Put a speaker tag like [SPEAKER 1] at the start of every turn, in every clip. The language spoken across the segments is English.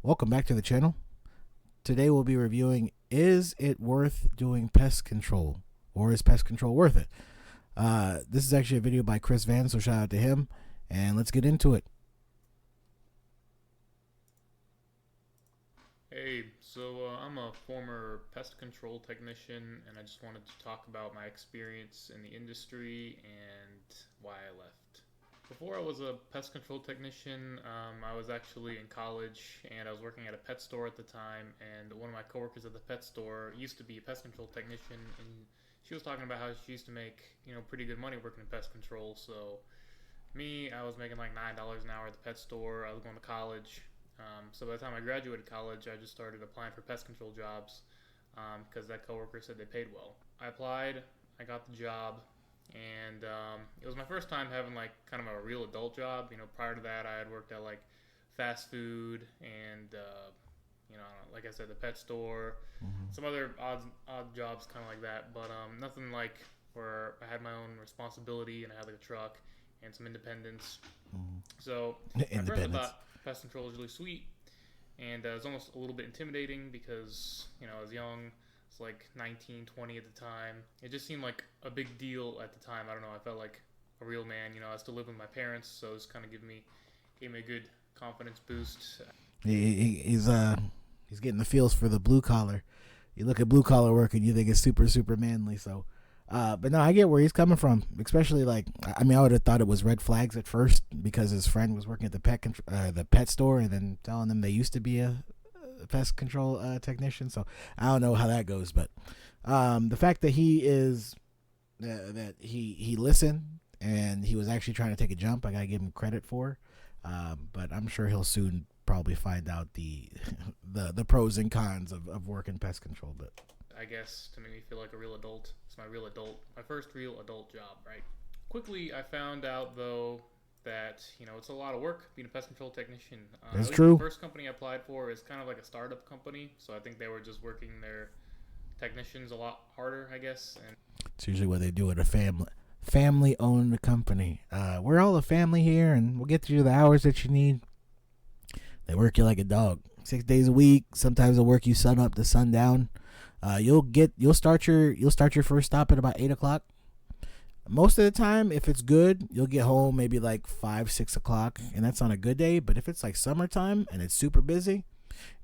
[SPEAKER 1] Welcome back to the channel. Today we'll be reviewing, is it worth doing pest control, or is pest control worth it? This is actually a video by Chris Van, so shout out to him, and let's get into it.
[SPEAKER 2] Hey, I'm a former pest control technician, and I just wanted to talk about my experience in the industry and why I left. Before I was a pest control technician, I was actually in college, and I was working at a pet store at the time, and one of my coworkers at the pet store used to be a pest control technician, and she was talking about how she used to make, pretty good money working in pest control. So I was making like $9 an hour at the pet store. I was going to college. So by the time I graduated college, I just started applying for pest control jobs because that coworker said they paid well. I applied, I got the job, and it was my first time having like kind of a real adult job. Prior to that, I had worked at like fast food and like I said, the pet store, some other odd jobs kind of like that, but nothing like where I had my own responsibility and I had like a truck and some independence. So at first I thought pest control was really sweet, and it was almost a little bit intimidating because I was young. It's like 19, 20 at the time. It just seemed like a big deal at the time. I don't know. I felt like a real man. I still live with my parents, so it's kind of gave me a good confidence boost.
[SPEAKER 1] He's getting the feels for the blue collar. You look at blue collar work and you think it's super manly. So, but no, I get where he's coming from. Especially like, I would have thought it was red flags at first because his friend was working at the pet store and then telling them they used to be a pest control technician. So I don't know how that goes, but the fact that he listened and he was actually trying to take a jump, I gotta give him credit for. But I'm sure he'll soon probably find out the pros and cons of working pest control. But
[SPEAKER 2] I guess to make me feel like a real adult, it's my first real adult job, right? Quickly, I found out though that it's a lot of work being a pest control technician.
[SPEAKER 1] That's true.
[SPEAKER 2] The first company I applied for is kind of like a startup company, so I think they were just working their technicians a lot harder, I guess. And
[SPEAKER 1] it's usually what they do at a family-owned company. We're all a family here, and we'll get you the hours that you need. They work you like a dog, 6 days a week. Sometimes they'll work you sun up to sundown. You'll start your first stop at about 8 o'clock. Most of the time, if it's good, you'll get home maybe like 5, 6 o'clock, and that's on a good day. But if it's like summertime and it's super busy,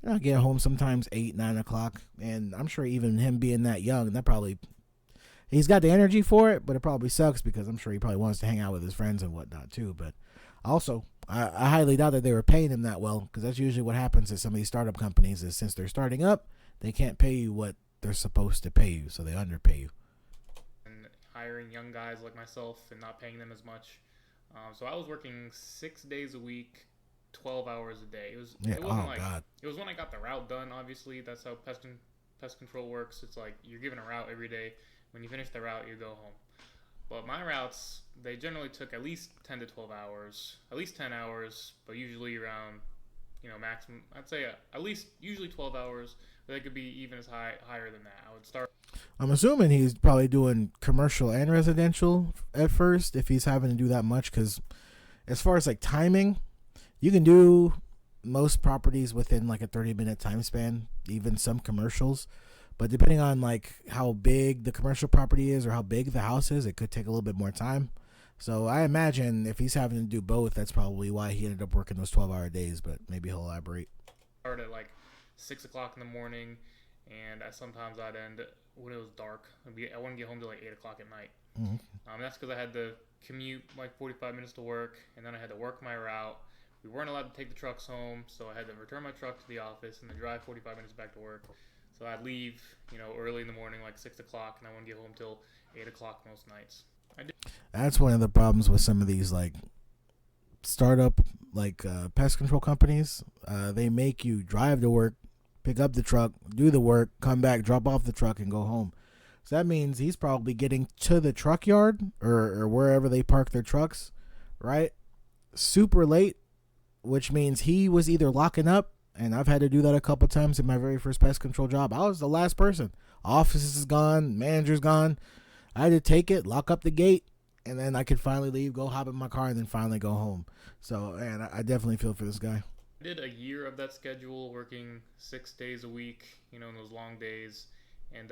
[SPEAKER 1] I'll get home sometimes 8, 9 o'clock. And I'm sure even him being that young, he's got the energy for it, but it probably sucks because I'm sure he probably wants to hang out with his friends and whatnot too. But also, I highly doubt that they were paying him that well, because that's usually what happens at some of these startup companies is since they're starting up, they can't pay you what they're supposed to pay you, so they underpay you.
[SPEAKER 2] Hiring young guys like myself and not paying them as much. So I was working 6 days a week, 12 hours a day. It was when I got the route done. Obviously, that's how pest control works. It's like you're given a route every day. When you finish the route, you go home. But my routes, they generally took at least 10 to 12 hours, at least 10 hours, but usually around, maximum. I'd say at least usually 12 hours. But they could be even higher than that. I would start.
[SPEAKER 1] I'm assuming he's probably doing commercial and residential at first if he's having to do that much, because as far as like timing, you can do most properties within like a 30-minute time span, even some commercials. But depending on like how big the commercial property is or how big the house is, it could take a little bit more time. So I imagine if he's having to do both, that's probably why he ended up working those 12-hour days, but maybe he'll elaborate.
[SPEAKER 2] Start at like 6 o'clock in the morning, and sometimes I'd end when it was dark. I wouldn't get home till like 8 o'clock at night. That's because I had to commute like 45 minutes to work, and then I had to work my route. We weren't allowed to take the trucks home, so I had to return my truck to the office and then drive 45 minutes back to work. So I'd leave, early in the morning, like 6 o'clock, and I wouldn't get home till 8 o'clock most nights.
[SPEAKER 1] That's one of the problems with some of these like startup like pest control companies. They make you drive to work, pick up the truck, do the work, come back, drop off the truck, and go home. So that means he's probably getting to the truck yard or wherever they park their trucks, right, super late, which means he was either locking up, and I've had to do that a couple times in my very first pest control job. I was the last person. Office is gone, manager's gone. I had to take it, lock up the gate, and then I could finally leave, go hop in my car, and then finally go home. So, and I definitely feel for this guy.
[SPEAKER 2] I did a year of that schedule, working 6 days a week, in those long days. And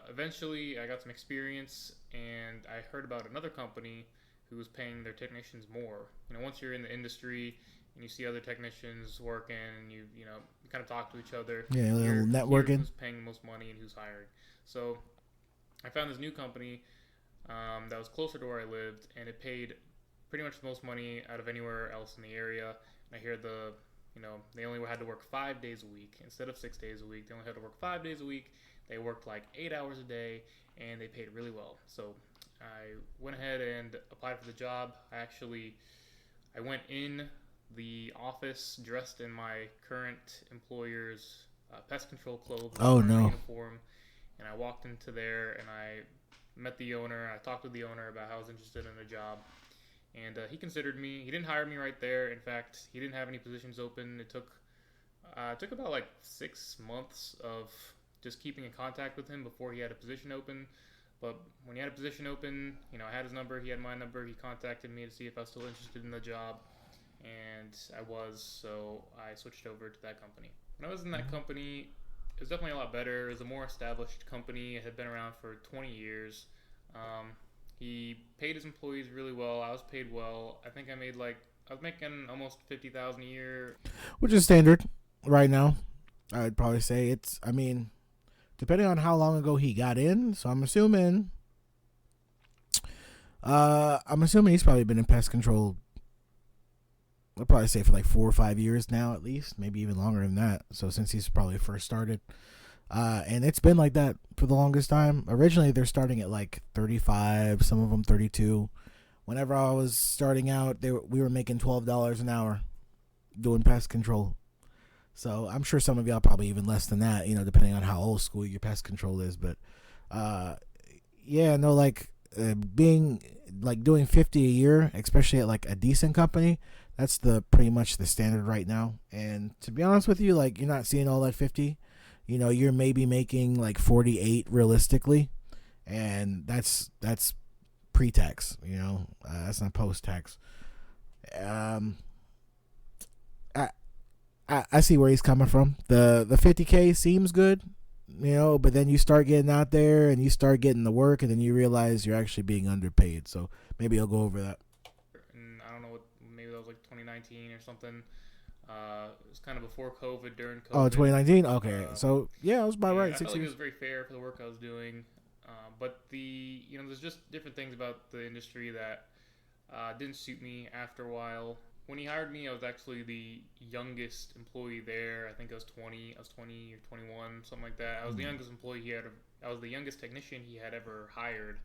[SPEAKER 2] eventually I got some experience and I heard about another company who was paying their technicians more. Once you're in the industry and you see other technicians working and you kind of talk to each other,
[SPEAKER 1] Yeah, a little
[SPEAKER 2] you hear
[SPEAKER 1] networking.
[SPEAKER 2] who's paying the most money and who's hiring. So I found this new company that was closer to where I lived, and it paid pretty much the most money out of anywhere else in the area. And I hear they only had to work 5 days a week instead of 6 days a week. They only had to work 5 days a week. They worked like 8 hours a day, and they paid really well. So I went ahead and applied for the job. I went in the office dressed in my current employer's pest control clothes. I was
[SPEAKER 1] Oh
[SPEAKER 2] wearing my
[SPEAKER 1] no.
[SPEAKER 2] uniform, and I walked into there and I met the owner. I talked with the owner about how I was interested in the job, and he considered me. He didn't hire me right there. In fact, he didn't have any positions open. It took about like 6 months of just keeping in contact with him before he had a position open. But when he had a position open, I had his number. He had my number. He contacted me to see if I was still interested in the job, and I was. So I switched over to that company. When I was in that company, it was definitely a lot better. It was a more established company. It had been around for 20 years. Um, he paid his employees really well. I was paid well. I was making almost 50,000 a year.
[SPEAKER 1] Which is standard right now. I'd probably say it's. I mean, depending on how long ago he got in. So I'm assuming. I'm assuming he's probably been in pest control. I'd probably say for like 4 or 5 years now, at least, maybe even longer than that. So since he's probably first started, and it's been like that for the longest time. Originally, they're starting at like 35, some of them 32. Whenever I was starting out, we were making $12 an hour doing pest control. So I'm sure some of y'all probably even less than that, depending on how old school your pest control is. But uh, yeah, no, like being like doing 50 a year, especially at like a decent company, that's the pretty much the standard right now. And to be honest with you, like you're not seeing all that 50. You're maybe making like 48 realistically, and that's pre-tax. That's not post-tax. Um, I see where he's coming from. The 50K seems good, but then you start getting out there and you start getting the work, and then you realize you're actually being underpaid. So maybe I'll go over that.
[SPEAKER 2] And I don't know what, maybe that was like 2019 or something. It was kind of before COVID, during
[SPEAKER 1] Oh,
[SPEAKER 2] COVID.
[SPEAKER 1] 2019. Okay,
[SPEAKER 2] Uh,
[SPEAKER 1] so yeah, I was about
[SPEAKER 2] and
[SPEAKER 1] right.
[SPEAKER 2] I felt
[SPEAKER 1] Six
[SPEAKER 2] like it
[SPEAKER 1] years.
[SPEAKER 2] was very fair for the work I was doing. But there's just different things about the industry that didn't suit me after a while. When he hired me, I was actually the youngest employee there. I think I was 20. I was 20 or 21, something like that. I was the
[SPEAKER 1] Mm.
[SPEAKER 2] youngest employee he had. I was the youngest technician he had ever hired,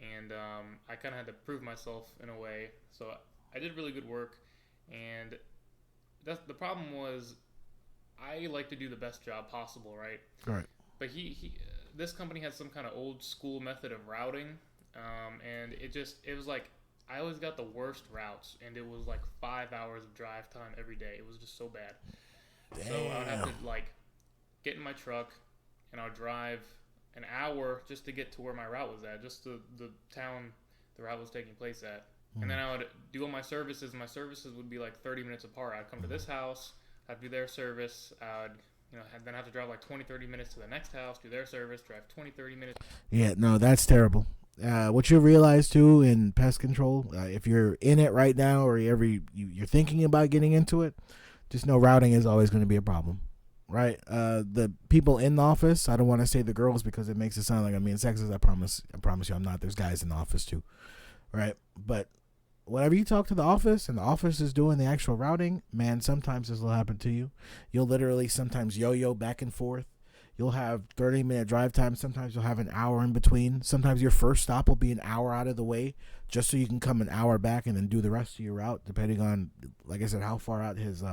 [SPEAKER 2] and I kind of had to prove myself in a way. So I did really good work, and the problem was I like to do the best job possible, right?
[SPEAKER 1] All right.
[SPEAKER 2] But this company had some kind of old school method of routing, and it was like I always got the worst routes, and it was like 5 hours of drive time every day. It was just so bad. So I would have to
[SPEAKER 1] Damn.
[SPEAKER 2] like get in my truck, and I would drive an hour just to get to where my route was at, just the town the route was taking place at. And then
[SPEAKER 1] Mm.
[SPEAKER 2] I would do all my services, and my services would be like 30 minutes apart. I'd come to this house, I'd do their service, I'd then have to drive like 20, 30 minutes to the next house, do their service, drive 20, 30 minutes.
[SPEAKER 1] Yeah, no, that's terrible. What you realize too in pest control, if you're in it right now or you're thinking about getting into it, just know routing is always going to be a problem, right? The people in the office, I don't want to say the girls because it makes it sound like I'm being sexist. I promise you, I'm not. There's guys in the office too, right? But whenever you talk to the office and the office is doing the actual routing, man, sometimes this will happen to you. You'll literally sometimes yo-yo back and forth. You'll have 30-minute drive time. Sometimes you'll have an hour in between. Sometimes your first stop will be an hour out of the way just so you can come an hour back and then do the rest of your route, depending on, like I said, how far out his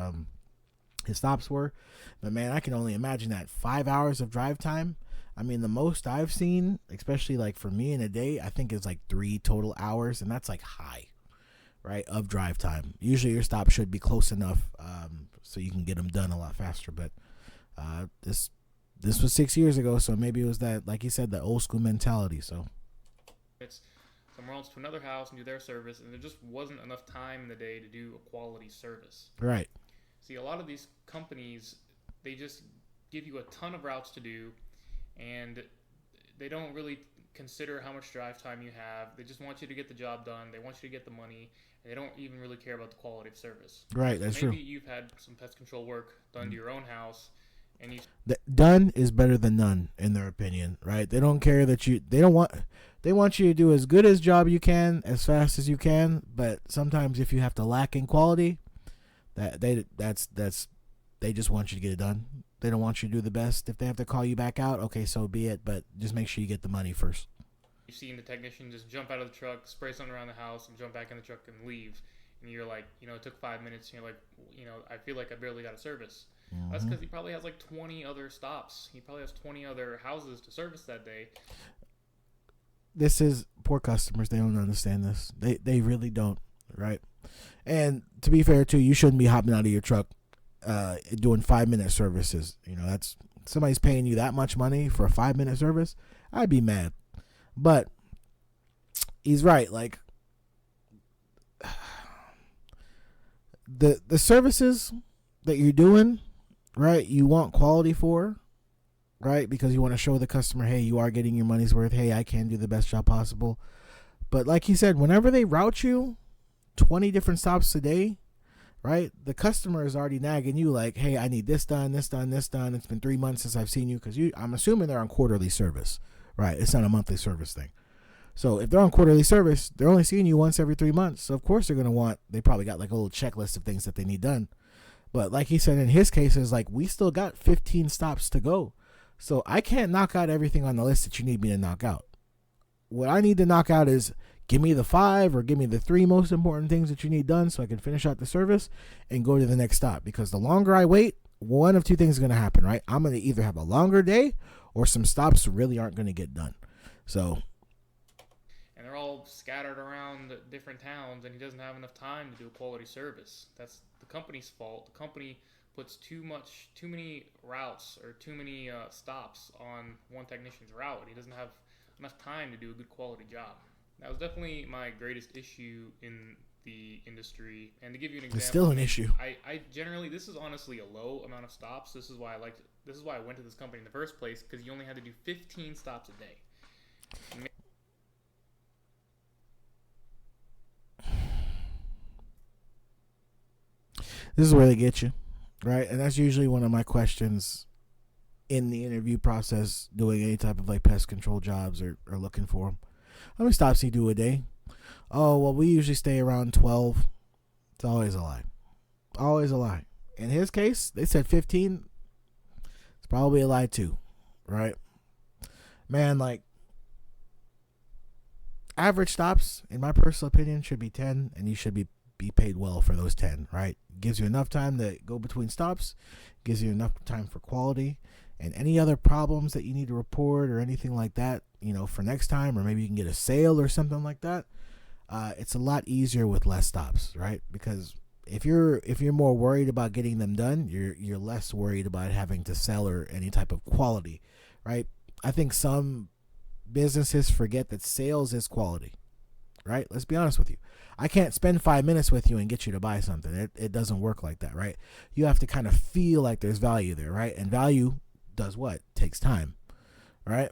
[SPEAKER 1] stops were. But man, I can only imagine that 5 hours of drive time. I mean, the most I've seen, especially like for me in a day, I think is like 3 total hours, and that's like high, right, of drive time. Usually your stop should be close enough so you can get them done a lot faster. But this was 6 years ago, so maybe it was that, like you said, the old school mentality. So
[SPEAKER 2] It's somewhere else to another house and do their service, and there just wasn't enough time in the day to do a quality service.
[SPEAKER 1] right.
[SPEAKER 2] See, a lot of these companies, they just give you a ton of routes to do, and they don't really consider how much drive time you have. They just want you to get the job done. They want you to get the money, and they don't even really care about the quality of service.
[SPEAKER 1] Right,
[SPEAKER 2] So
[SPEAKER 1] that's
[SPEAKER 2] maybe
[SPEAKER 1] true.
[SPEAKER 2] you've had some pest control work done to your own house, and you
[SPEAKER 1] Done is better than none in their opinion, right? They don't care that you. They want you to do as good as job you can as fast as you can. But sometimes if you have to lack in quality, that's they just want you to get it done. They don't want you to do the best. If they have to call you back out, okay, so be it. But just make sure you get the money first.
[SPEAKER 2] you've seen the technician just jump out of the truck, spray something around the house, and jump back in the truck and leave. And you're like, it took 5 minutes. And you're like, I feel like I barely got a service. That's
[SPEAKER 1] Mm-hmm.
[SPEAKER 2] because he probably has like 20 other stops. He probably has 20 other houses to service that day.
[SPEAKER 1] This is poor customers. They don't understand this. They really don't, right? And to be fair too, you shouldn't be hopping out of your truck doing 5 minute services. That's somebody's paying you that much money for a 5 minute service. I'd be mad. But he's right. Like the services that you're doing, right? You want quality for, right? Because you want to show the customer, hey, you are getting your money's worth. Hey, I can do the best job possible. But like he said, whenever they route you 20 different stops a day, right? The customer is already nagging you like, hey, I need this done, this done, this done. It's been 3 months since I've seen you, because I'm assuming they're on quarterly service, right? It's not a monthly service thing. So if they're on quarterly service, they're only seeing you once every 3 months. So of course they probably got like a little checklist of things that they need done. But like he said, in his case, is like, we still got 15 stops to go. So I can't knock out everything on the list that you need me to knock out. What I need to knock out is give me the 5 or give me the 3 most important things that you need done so I can finish out the service and go to the next stop. Because the longer I wait, one of two things is going to happen, right? I'm going to either have a longer day or some stops really aren't going to get done. So.
[SPEAKER 2] And they're all scattered around different towns, and he doesn't have enough time to do a quality service. That's the company's fault. The company puts too many routes or too many stops on one technician's route, and he doesn't have enough time to do a good quality job. That was definitely my greatest issue in the industry. And to give you an example,
[SPEAKER 1] It's still an issue.
[SPEAKER 2] I generally, this is honestly a low amount of stops. This is why I went to this company in the first place, because you only had to do 15 stops a day.
[SPEAKER 1] This is where they get you, right? And that's usually one of my questions in the interview process, doing any type of like pest control jobs or looking for them. How many stops do you do a day? Oh, well, we usually stay around 12. It's always a lie. Always a lie. In his case, they said 15. It's probably a lie too, right? Man, like, average stops, in my personal opinion, should be 10, and you should be paid well for those 10, right? Gives you enough time to go between stops, gives you enough time for quality, and any other problems that you need to report or anything like that, for next time, or maybe you can get a sale or something like that. It's a lot easier with less stops, right? Because if you're more worried about getting them done, you're less worried about having to sell or any type of quality, right? I think some businesses forget that sales is quality, right? Let's be honest with you. I can't spend 5 minutes with you and get you to buy something. It doesn't work like that, right? You have to kind of feel like there's value there, right? And value does what? Takes time, right?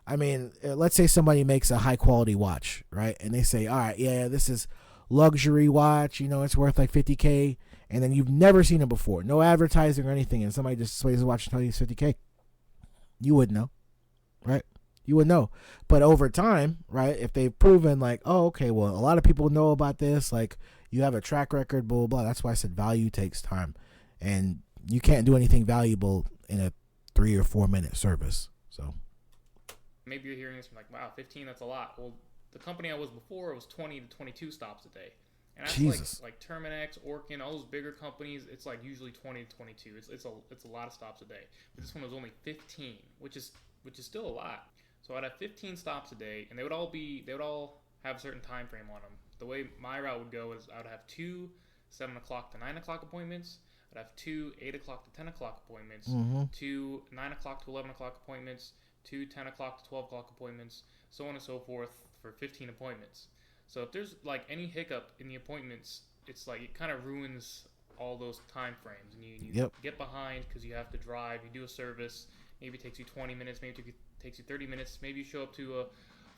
[SPEAKER 1] I mean, let's say somebody makes a high quality watch, right? And they say, all right, yeah, this is luxury watch, it's worth like $50K. And then you've never seen it before. No advertising or anything. And somebody just sways the watch and tells you it's $50K. You wouldn't know, right? You would know. But over time, right, if they've proven like, oh, okay, well, a lot of people know about this, like you have a track record, blah, blah, blah. That's why I said value takes time. And you can't do anything valuable in a 3 or 4 minute service. So
[SPEAKER 2] maybe you're hearing this from like, wow, 15, that's a lot. Well, the company I was before was 20 to 22 stops a day. And that's
[SPEAKER 1] Jesus.
[SPEAKER 2] like Terminex, Orkin, all those bigger companies, it's like usually 20 to 22. It's a lot of stops a day. But this one was only 15, which is still a lot. So I'd have 15 stops a day, and they would all have a certain time frame on them. The way my route would go is I would have 2 7 o'clock to 9 o'clock appointments. I'd have 2 8 o'clock to 10 o'clock appointments, 2 9 o'clock to 11 o'clock appointments, 2 10 o'clock to 12 o'clock appointments, so on and so forth for 15 appointments. So if there's like any hiccup in the appointments, it's like it kind of ruins all those time frames, and you
[SPEAKER 1] Yep.
[SPEAKER 2] get behind because you have to drive. You do a service, maybe it takes you 20 minutes, maybe it takes you 30 minutes. Maybe you show up to a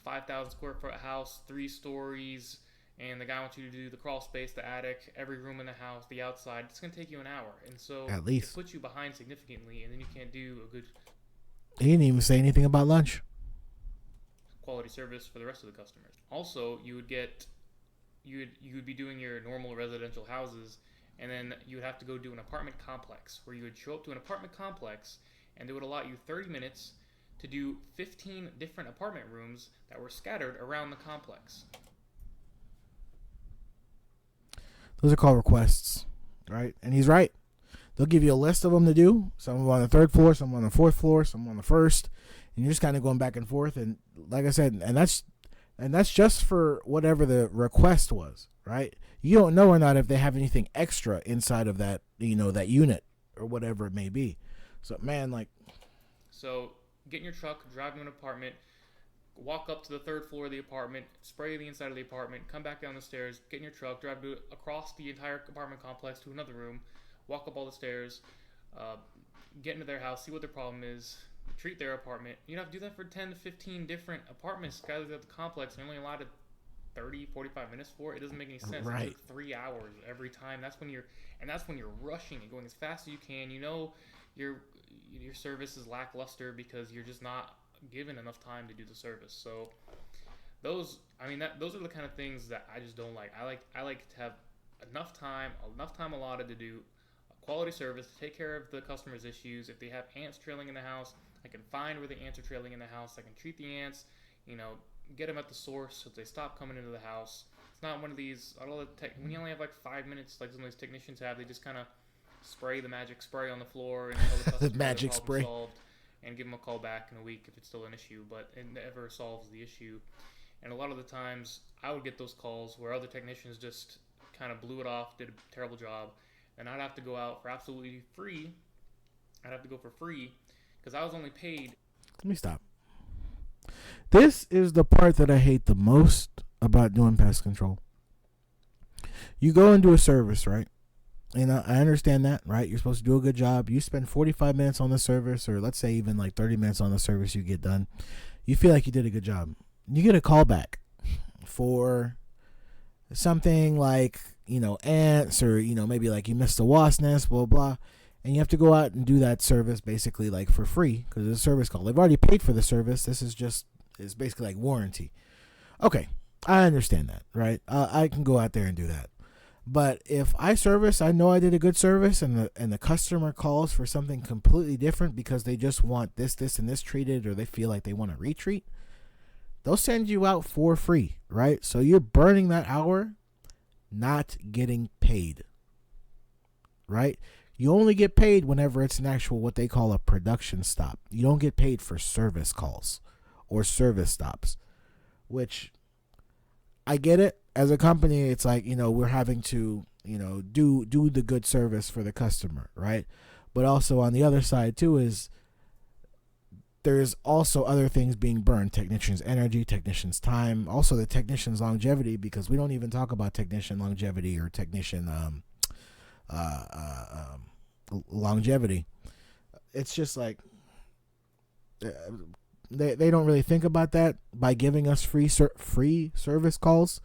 [SPEAKER 2] 5,000 square foot house, 3 stories, and the guy wants you to do the crawl space, the attic, every room in the house, the outside. It's gonna take you an hour, and so
[SPEAKER 1] At
[SPEAKER 2] it
[SPEAKER 1] least.
[SPEAKER 2] puts you behind significantly, and then you can't do a good
[SPEAKER 1] He didn't even say anything about lunch.
[SPEAKER 2] quality service for the rest of the customers. Also, you would be doing your normal residential houses, and then you would have to go do an apartment complex where you would show up to an apartment complex, and they would allot you 30 minutes to do 15 different apartment rooms that were scattered around the complex.
[SPEAKER 1] Those are called requests, right? And he's right. They'll give you a list of them to do. Some on the third floor, some on the fourth floor, some on the first, and you're just kind of going back and forth. And like I said, and that's just for whatever the request was, right? You don't know or not if they have anything extra inside of that, that unit or whatever it may be. So man,
[SPEAKER 2] So get in your truck, drive to an apartment, walk up to the third floor of the apartment, spray the inside of the apartment, come back down the stairs, get in your truck, drive across the entire apartment complex to another room, walk up all the stairs, get into their house, see what their problem is, treat their apartment. You have to do that for 10 to 15 different apartments scattered throughout the complex, and you're only allotted 30, 45 minutes for it. It doesn't make any sense.
[SPEAKER 1] Right.
[SPEAKER 2] It took 3 hours every time. That's when you're rushing and going as fast as you can. Your service is lackluster because you're just not given enough time to do the service. So those are the kind of things that I just don't like. I like to have enough time allotted to do a quality service, to take care of the customer's issues. If they have ants trailing in the house, I can find where the ants are trailing in the house. I can treat the ants, get them at the source so they stop coming into the house. It's not one of these, when you only have like 5 minutes, like some of these technicians have, they just kind of spray the magic spray on the floor and tell the customer
[SPEAKER 1] the magic
[SPEAKER 2] the
[SPEAKER 1] spray
[SPEAKER 2] solved, and give them a call back in a week if it's still an issue, but it never solves the issue. And a lot of the times I would get those calls where other technicians just kind of blew it off, did a terrible job, and I'd have to go out for absolutely free. I'd have to go for free because I was only paid.
[SPEAKER 1] Let me stop. This is the part that I hate the most about doing pest control. You go and do a service, right? And I understand that, right? You're supposed to do a good job. You spend 45 minutes on the service, or let's say even like 30 minutes on the service you get done. You feel like you did a good job. You get a call back for something like, ants, or, maybe like you missed a wasp nest, blah, blah. And you have to go out and do that service basically like for free because it's a service call. They've already paid for the service. This is basically like warranty. Okay, I understand that, right? I can go out there and do that. But if I know I did a good service, and the customer calls for something completely different because they just want this, and this treated, or they feel like they want to retreat, they'll send you out for free, right? So you're burning that hour, not getting paid, right? You only get paid whenever it's an actual, what they call a production stop. You don't get paid for service calls or service stops, which I get it. As a company, it's like, we're having to, do the good service for the customer, right? But also on the other side too is there's also other things being burned: technicians' energy, technicians' time, also the technician's longevity, because we don't even talk about technician longevity or technician longevity. It's just like they don't really think about that by giving us free service calls.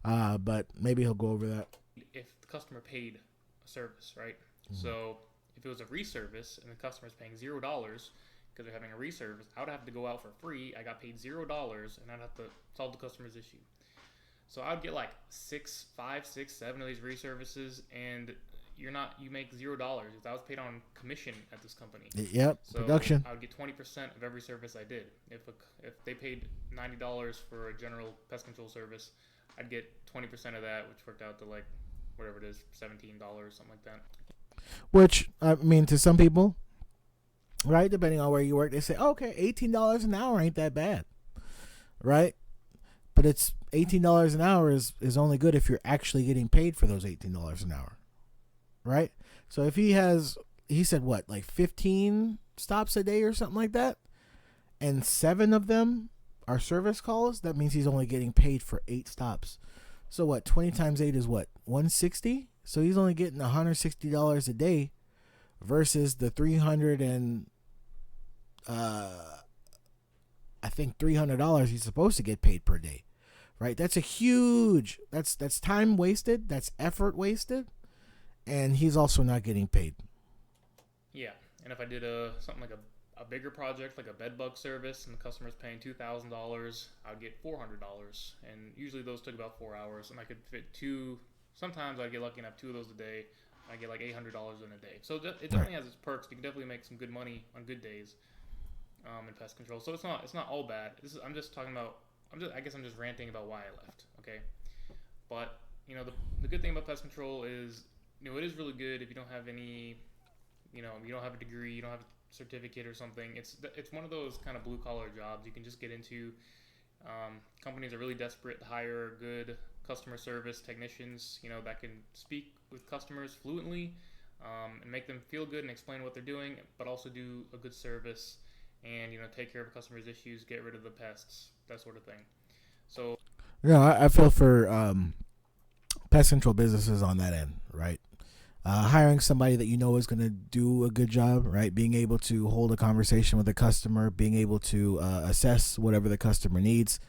[SPEAKER 1] But maybe he'll go over that.
[SPEAKER 2] If the customer paid a service, right? Mm-hmm. So if it was a reservice and the customer's paying $0 because they're having a reservice, I would have to go out for free. I got paid $0, and I'd have to solve the customer's issue. So I'd get like 5, 6, 7 of these reservices, and you make $0 because I was paid on commission at this company.
[SPEAKER 1] Yep, so production.
[SPEAKER 2] I would get 20% of every service I did. If they paid $90 for a general pest control service, I'd get 20% of that, which worked out to like whatever it is, $17, something like that.
[SPEAKER 1] Which, I mean, to some people, right, depending on where you work, they say, okay, $18 an hour ain't that bad, right? But it's $18 an hour is only good if you're actually getting paid for those $18 an hour, right? So if he said what, like 15 stops a day or something like that, and 7 of them are service calls, that means he's only getting paid for 8 stops. So what, 20 times 8 is what, 160? So he's only getting $160 a day versus the 300 and I think $300 he's supposed to get paid per day. Right? That's a huge that's time wasted, that's effort wasted, and he's also not getting paid.
[SPEAKER 2] Yeah, and if I did something like a bigger project, like a bed bug service, and the customer's paying $2,000, I'd get $400, and usually those took about 4 hours, and I could fit two. Sometimes I'd get lucky and have two of those a day. I get like $800 in a day. So it definitely has its perks. You can definitely make some good money on good days in pest control. So it's not all bad. I'm just talking about. I guess I'm just ranting about why I left. Okay, but the good thing about pest control is it is really good if you don't have any you don't have a degree, you don't have a certificate or something. It's one of those kind of blue collar jobs you can just get into. Companies are really desperate to hire good customer service technicians, that can speak with customers fluently and make them feel good and explain what they're doing, but also do a good service and take care of customers' issues, get rid of the pests, that sort of thing. So
[SPEAKER 1] I feel for pest control businesses on that end, right? Hiring somebody that is going to do a good job, right? Being able to hold a conversation with the customer, being able to assess whatever the customer needs.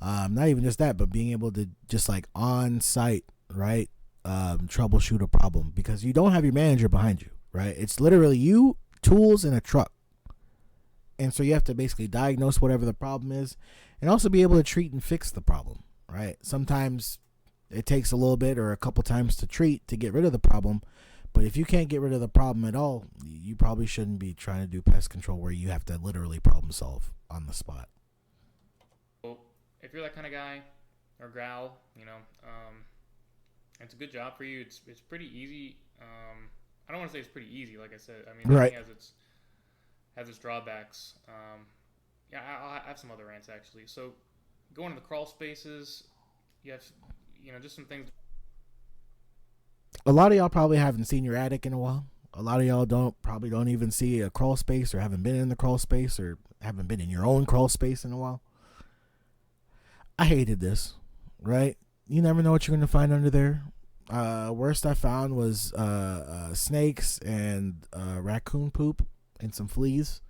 [SPEAKER 1] Not even just that, but being able to just like on site, right? Troubleshoot a problem because you don't have your manager behind you, right? It's literally you, tools, and a truck. And so you have to basically diagnose whatever the problem is and also be able to treat and fix the problem, right? Sometimes it takes a little bit or a couple times to treat to get rid of the problem. But if you can't get rid of the problem at all, you probably shouldn't be trying to do pest control where you have to literally problem solve on the spot.
[SPEAKER 2] If you're that kind of guy or gal, it's a good job for you. It's pretty easy. I don't want to say it's pretty easy. Like I said, I mean,
[SPEAKER 1] right.
[SPEAKER 2] Everything has its drawbacks. I'll have some other rants actually. So going to the crawl spaces, you have just some things.
[SPEAKER 1] A lot of y'all probably haven't seen your attic in a while. A lot of y'all don't even see a crawl space or haven't been in the crawl space or haven't been in your own crawl space in a while. I hated this, right? You never know what you're going to find under there. Worst I found was snakes and raccoon poop and some fleas.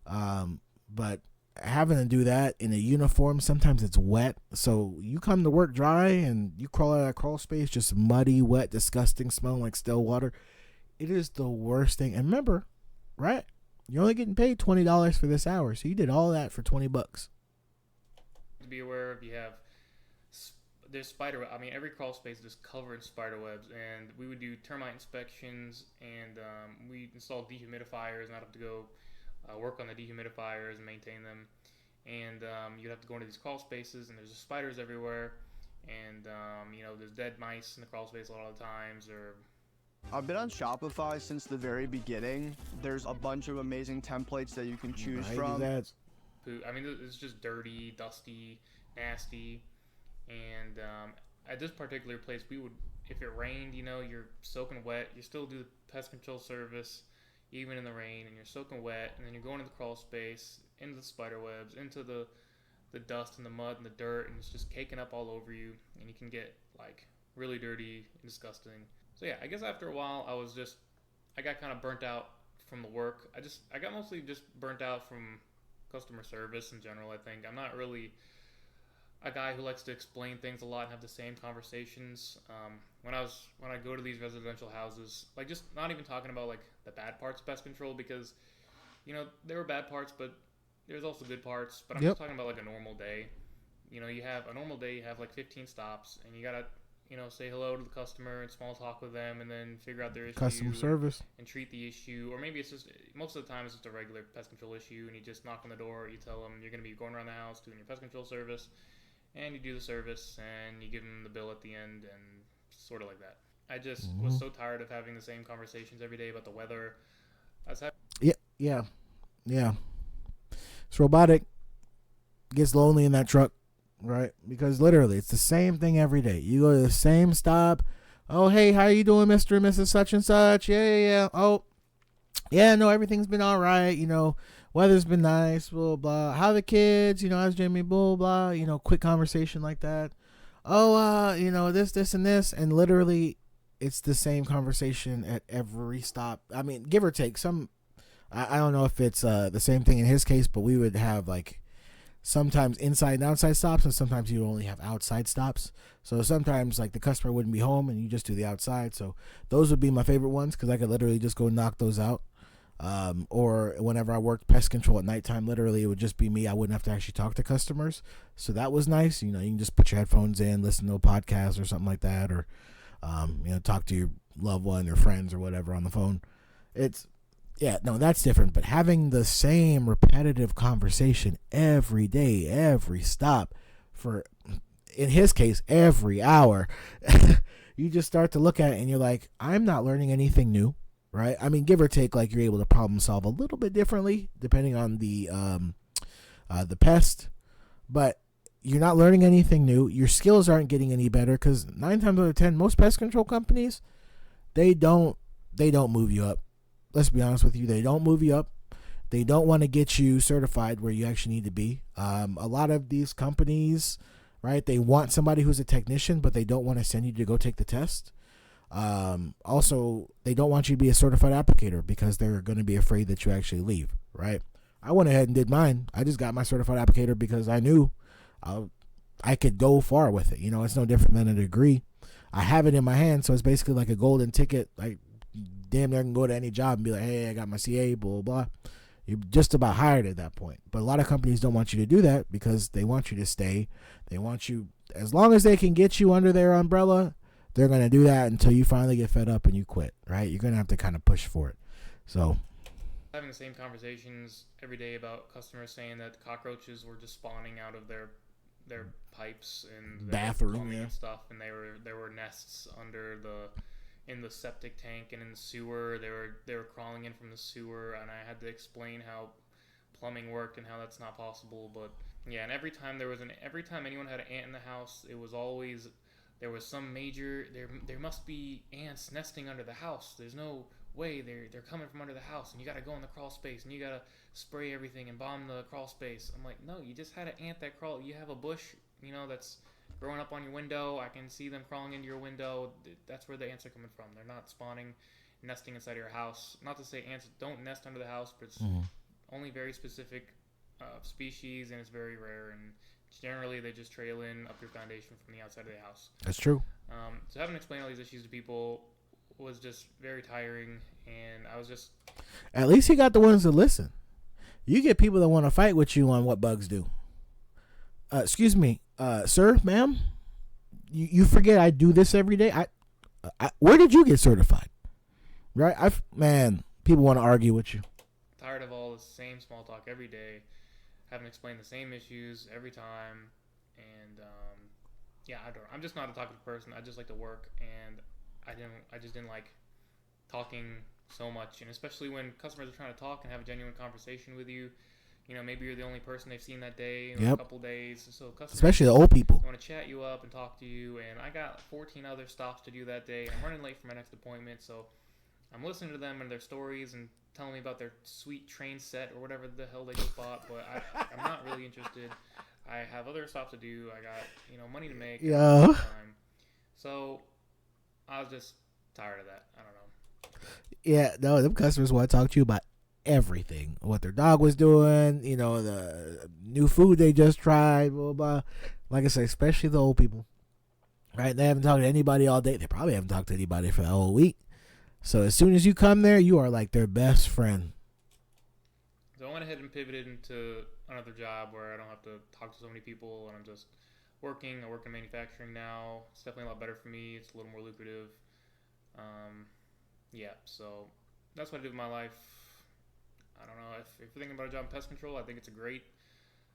[SPEAKER 1] But having to do that in a uniform, sometimes it's wet. So you come to work dry and you crawl out of that crawl space, just muddy, wet, disgusting, smelling like still water. It is the worst thing. And remember, right? You're only getting paid $20 for this hour. So you did all that for $20.
[SPEAKER 2] To be aware of, there's spider. I mean, every crawl space is covered in spider webs, and we would do termite inspections, and we install dehumidifiers, and I'd have to go work on the dehumidifiers and maintain them. And you'd have to go into these crawl spaces, and there's just spiders everywhere, and there's dead mice in the crawl space a lot of the times. Or
[SPEAKER 3] I've been on Shopify since the very beginning. There's a bunch of amazing templates that you can choose from.
[SPEAKER 2] I mean, it's just dirty, dusty, nasty. And at this particular place, if it rained, you're soaking wet. You still do the pest control service, even in the rain, and you're soaking wet. And then you're going to the crawl space, into the spider webs, into the dust and the mud and the dirt, and it's just caking up all over you. And you can get like really dirty and disgusting. So yeah, I guess after a while, I got kind of burnt out from the work. I got mostly just burnt out from customer service in general. I think I'm not really a guy who likes to explain things a lot and have the same conversations. When I go to these residential houses, like just not even talking about like the bad parts of pest control, because there were bad parts, but there's also good parts. But I'm just talking about like a normal day. You have a normal day, you have like 15 stops, and you gotta say hello to the customer and small talk with them, and then figure out their issue.
[SPEAKER 1] Customer service.
[SPEAKER 2] And treat the issue. Or maybe it's just, most of the time it's just a regular pest control issue, and you just knock on the door, you tell them you're going to be going around the house doing your pest control service, and you do the service, and you give them the bill at the end, and sort of like that. I just was so tired of having the same conversations every day about the weather.
[SPEAKER 1] Yeah. It's robotic. Gets lonely in that truck. Right, because literally it's the same thing every day. You go to the same stop. Oh, hey, how you doing, Mr. and Mrs. Such and Such? Yeah. Oh, yeah, no, everything's been all right. Weather's been nice, blah, blah. How the kids? How's Jimmy? Blah, blah. Quick conversation like that. Oh, this, and this. And literally it's the same conversation at every stop. I mean, give or take. I don't know if it's the same thing in his case, but we would have like sometimes inside and outside stops, and sometimes you only have outside stops. So sometimes like the customer wouldn't be home and you just do the outside. So those would be my favorite ones because I could literally just go knock those out. Or whenever I worked pest control at nighttime, literally it would just be me. I wouldn't have to actually talk to customers. So that was nice. You know, you can just put your headphones in, listen to a podcast or something like that, or talk to your loved one or friends or whatever on the phone. That's different. But having the same repetitive conversation every day, every stop, for, in his case, every hour, you just start to look at it and you're like, I'm not learning anything new, right? I mean, give or take, like you're able to problem solve a little bit differently depending on the pest, but you're not learning anything new. Your skills aren't getting any better because 9 times out of 10, most pest control companies, they don't move you up. Let's be honest with you. They don't move you up. They don't want to get you certified where you actually need to be. A lot of these companies, right, they want somebody who's a technician, but they don't want to send you to go take the test. Also, they don't want you to be a certified applicator because they're going to be afraid that you actually leave, right? I went ahead and did mine. I just got my certified applicator because I knew I could go far with it. You know, it's no different than a degree. I have it in my hand, so it's basically like a golden ticket. Like, damn near can go to any job and be like, hey, I got my CA, blah, blah, blah. You're just about hired at that point. But a lot of companies don't want you to do that because they want you to stay. They want you, as long as they can get you under their umbrella, they're going to do that until you finally get fed up and you quit, right? You're going to have to kind of push for it. So
[SPEAKER 2] having the same conversations every day about customers saying that cockroaches were just spawning out of their pipes and
[SPEAKER 1] bathroom,
[SPEAKER 2] and stuff, and there were nests in the septic tank and in the sewer. They were crawling in from the sewer, and I had to explain how plumbing worked and how that's not possible. But yeah, and every time anyone had an ant in the house, it was always there was some major there must be ants nesting under the house. There's no way they're coming from under the house, and you gotta go in the crawl space and you gotta spray everything and bomb the crawl space. I'm like, no, you just had an ant that crawled. You have a bush, that's growing up on your window. I can see them crawling into your window. That's where the ants are coming from. They're not spawning, nesting inside of your house. Not to say ants don't nest under the house, but it's only very specific species, and it's very rare. And generally, they just trail in up your foundation from the outside of the house.
[SPEAKER 1] That's true.
[SPEAKER 2] So having to explain all these issues to people was just very tiring, and I was just...
[SPEAKER 1] At least you got the ones that listen. You get people that want to fight with you on what bugs do. Excuse me, sir, ma'am, you forget I do this every day. I where did you get certified? Right? People want to argue with you.
[SPEAKER 2] Tired of all the same small talk every day, having to explain the same issues every time, and I'm just not a talkative person. I just like to work, and I just didn't like talking so much, and especially when customers are trying to talk and have a genuine conversation with you. Maybe you're the only person they've seen that day in a couple days. So customers,
[SPEAKER 1] especially the old people,
[SPEAKER 2] want to chat you up and talk to you. And I got 14 other stops to do that day. I'm running late for my next appointment, so I'm listening to them and their stories and telling me about their sweet train set or whatever the hell they just bought. But I'm not really interested. I have other stops to do. I got money to make.
[SPEAKER 1] Yeah.
[SPEAKER 2] So I was just tired of that. I don't know.
[SPEAKER 1] Yeah, no, them customers want to talk to you about everything, what their dog was doing, the new food they just tried, blah, blah. Like I say, especially the old people, right? They haven't talked to anybody all day. They probably haven't talked to anybody for the whole week. So as soon as you come there, you are like their best friend.
[SPEAKER 2] So I went ahead and pivoted into another job where I don't have to talk to so many people, and I'm just working. I work in manufacturing now. It's definitely a lot better for me. It's a little more lucrative. So that's what I do with my life. I don't know, if you're thinking about a job in pest control, I think it's a great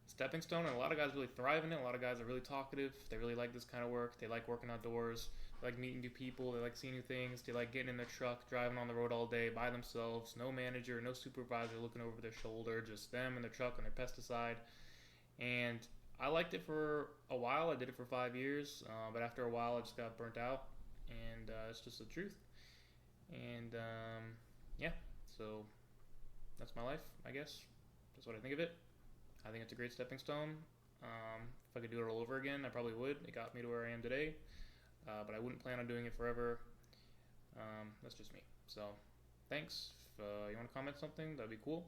[SPEAKER 2] stepping stone, and a lot of guys really thrive in it. A lot of guys are really talkative. They really like this kind of work. They like working outdoors. They like meeting new people. They like seeing new things. They like getting in their truck, driving on the road all day by themselves. No manager, no supervisor looking over their shoulder, just them and their truck and their pesticide. And I liked it for a while. I did it for 5 years, but after a while I just got burnt out, and it's just the truth. And so that's my life, I guess. That's what I think of it. I think it's a great stepping stone. If I could do it all over again, I probably would. It got me to where I am today, but I wouldn't plan on doing it forever. That's just me. So, thanks. If you want to comment something, that'd be cool.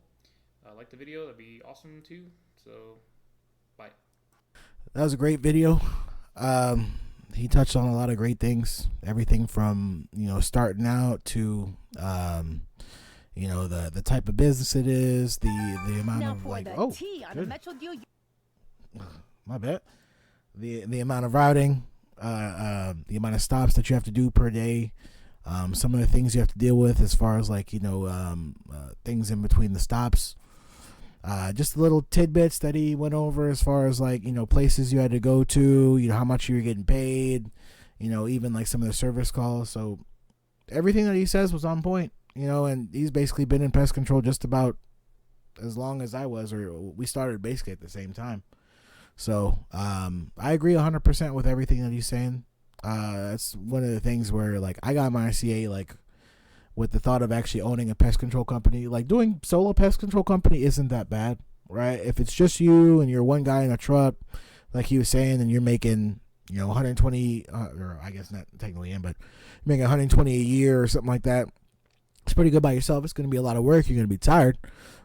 [SPEAKER 2] Like the video, that'd be awesome too. So, bye.
[SPEAKER 1] That was a great video. He touched on a lot of great things. Everything from, starting out to, the type of business it is, the amount
[SPEAKER 4] Now
[SPEAKER 1] of
[SPEAKER 4] for
[SPEAKER 1] like,
[SPEAKER 4] the
[SPEAKER 1] oh,
[SPEAKER 4] tea on a
[SPEAKER 1] good.
[SPEAKER 4] Metro deal.
[SPEAKER 1] My bad. The amount of routing, the amount of stops that you have to do per day, some of the things you have to deal with as far as like things in between the stops. Just little tidbits that he went over as far as like places you had to go to, how much you were getting paid, even like some of the service calls. So everything that he says was on point, and he's basically been in pest control just about as long as I was, or we started basically at the same time. So I agree 100% with everything that he's saying. That's one of the things where like I got my ICA like with the thought of actually owning a pest control company. Like doing solo pest control company isn't that bad, right? If it's just you and you're one guy in a truck, like he was saying, and you're making 120, or I guess not technically in, but you're making 120 a year or something like that. It's pretty good by yourself. It's going to be a lot of work. You're going to be tired.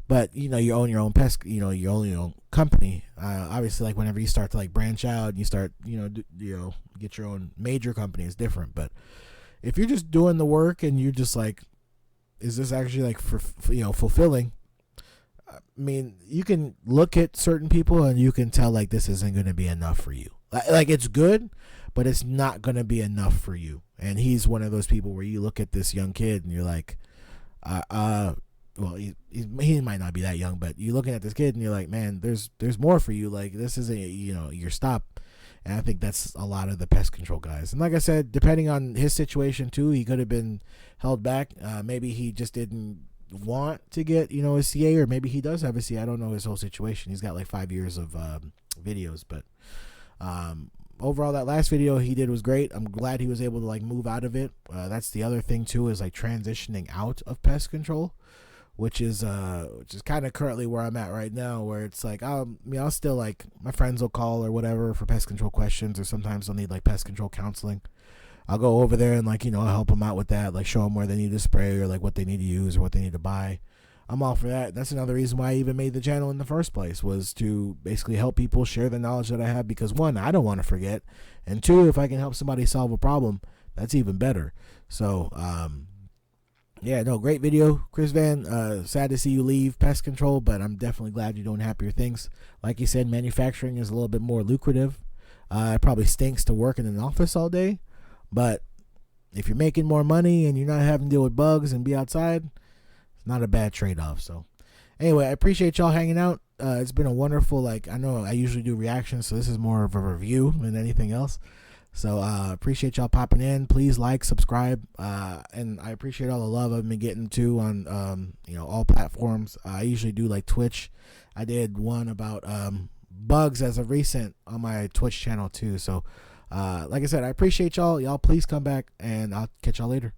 [SPEAKER 1] But you own your own pest, you own your own company. Obviously, like whenever you start to like branch out and you start, get your own major company, it's different. But if you're just doing the work and you're just like, is this actually like for fulfilling? I mean, you can look at certain people and you can tell like this isn't going to be enough for you. Like it's good, but it's not going to be enough for you. And he's one of those people where you look at this young kid and you're like, well, he might not be that young, but you're looking at this kid and you're like, man, there's more for you. Like this isn't your stop. And I think that's a lot of the pest control guys. And like I said, depending on his situation too, he could have been held back. Maybe he just didn't want to get a CA, or maybe he does have a CA. I don't know his whole situation. He's got like 5 years of videos, but overall, that last video he did was great. I'm glad he was able to like move out of it. That's the other thing too, is like transitioning out of pest control, which is kind of currently where I'm at right now, where it's like I'll still like my friends will call or whatever for pest control questions, or sometimes they'll need like pest control counseling. I'll go over there and like I'll help them out with that, like show them where they need to spray or like what they need to use or what they need to buy. I'm all for that. That's another reason why I even made the channel in the first place, was to basically help people share the knowledge that I have, because one, I don't want to forget, and two, if I can help somebody solve a problem, that's even better. So yeah, no, great video, Chris Van. Sad to see you leave pest control, but I'm definitely glad you're doing happier things. Like you said, manufacturing is a little bit more lucrative. It probably stinks to work in an office all day, but if you're making more money and you're not having to deal with bugs and be outside, it's not a bad trade-off. So anyway, I appreciate y'all hanging out. It's been a wonderful, I know I usually do reactions, so this is more of a review than anything else. So appreciate y'all popping in. Please like, subscribe, and I appreciate all the love I've been getting too on all platforms. I usually do like Twitch. I did one about bugs as of recent on my Twitch channel too. So like I said, I appreciate y'all. Y'all please come back, and I'll catch y'all later.